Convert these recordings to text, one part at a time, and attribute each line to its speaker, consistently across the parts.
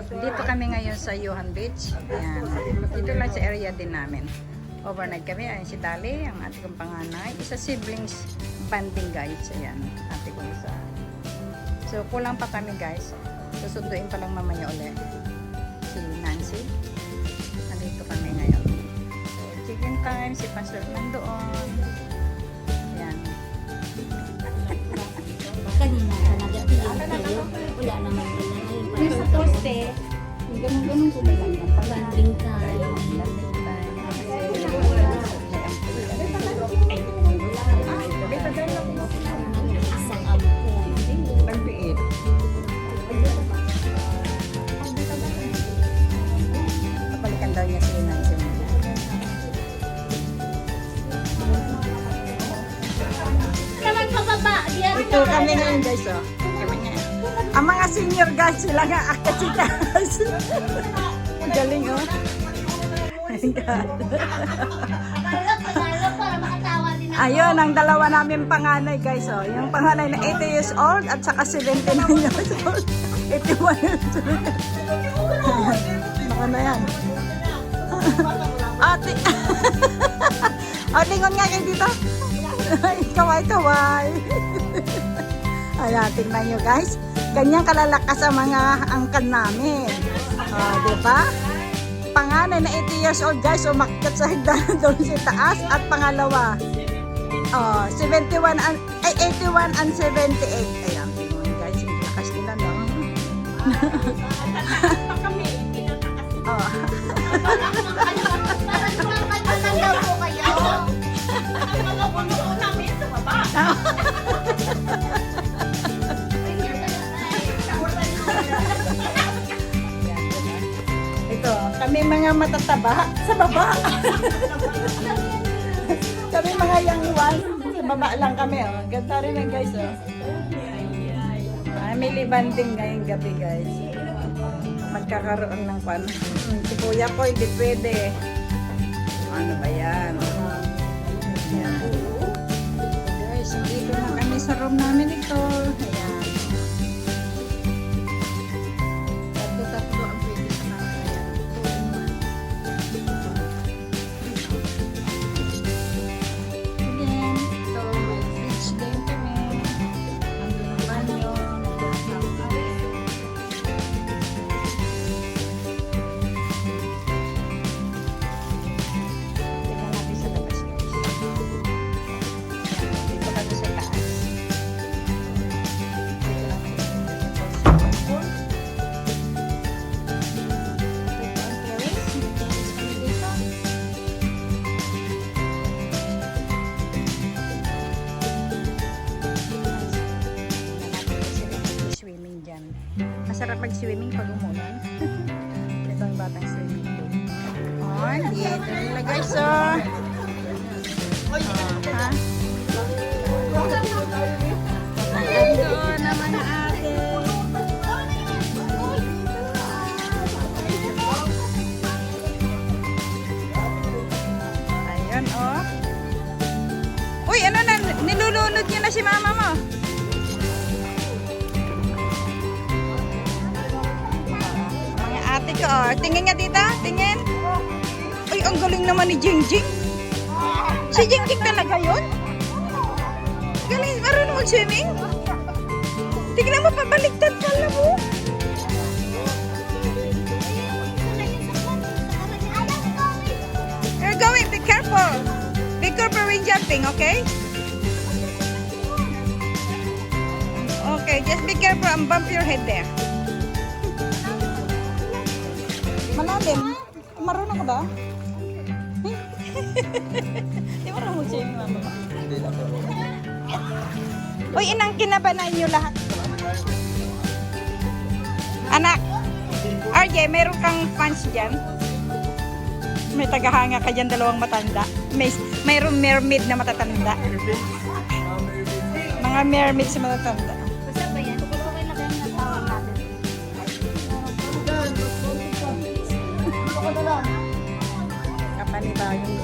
Speaker 1: Dito kami ngayon sa Johan Beach. Ayan. Dito lang sa area din namin. Overnight kami. Ayan si Dali, ang ate kong panganay. Isa siblings banding guys. Ayan. Ate kong isa. So kulang pa kami guys. Susunduin pa lang mamaya ulit. Si Nancy. Nandito kami ngayon. So, chicken time. Si Pastor nandoon. Ayan.
Speaker 2: Kanina talaga pinag-tayo. Wala naman pala.
Speaker 1: May sa poste. Ganun-ganun kumilang na.
Speaker 2: Pag-banding tayo. Isang ampon.
Speaker 1: Pagpiit. Kapalikan daw niya si Nancy.
Speaker 2: Naman pababa.
Speaker 1: Ito kami ngayon guys, oh. Kami ngayon. Ang mga senior guys, sila nga akasi guys. Galing, oh. My God.
Speaker 2: Para makatawa din ako.
Speaker 1: Ayun, ang dalawa namin panganay guys, oh. Yung panganay na 80 years old at saka 79 years old. 81 years old. Baka na yan. Ate. O, lingon nga kayo dito. Kaway-kaway. Ayan, tingnan nyo guys. Ganyan kalalakas ang mga angkan namin. O, diba? Panganay na 80 years old guys, umakyat sa higdanan doon sa taas. At pangalawa, 81 and 78. Ayan, tingnan guys, yung lakas nila, no? Oh.
Speaker 2: Parang daw po kayo.
Speaker 1: Ito, kami mga matataba sa baba. Kami mga young one. Sa baba lang kami, oh. Ganda rin yan, guys, oh. Family banding ngayong gabi, guys. Magkakaroon ng pan. Si kuya ko, hindi pwede. Ano ba yan? Ayan. Guys, dito na kami sa room namin ito. Ayan. Tatlo ang pwede sa namin. Again, ito, may fridge din kami. Andun ang banyo. Tingnan natin sa labas, guys. Ayan, dito kami sa taas. Dito lang kami sa pool. Ito ang terrace. May terrace kami dito. Swimming dyan. Masarap mag-swimming pag umulan. Ito ang batang swimming pool. Oh, dito nila guys, oh. Ha? Ito naman na ate. Ayun, oh. Uy, ano na? Nilulunod niyo na si mama mo. Mga ate ko, oh. Tingin nga dito, tingin. Uy, ang galing naman ni Jingjing. Si Jingjing talaga yun? Galing, marunong mag-swimming? Tingnan mo, pabaliktad pala mo. You're going, be careful. Be careful when jumping, okay? Okay, just be careful and bump your head there. Malalim. Marunong ka ba? Di marunong mag-swimming, mama.
Speaker 3: Hindi lang po.
Speaker 1: Uy, inang kinabanan nyo lahat. Anak, RJ, meron kang fans dyan? May tagahanga ka dyan, dalawang matanda. Mayroong mermaid na matatanda. Mga mermaid sa matatanda.
Speaker 2: Basta ba yan? Okay na kayo natawag natin.
Speaker 1: Kapanibagan.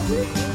Speaker 2: Thank you.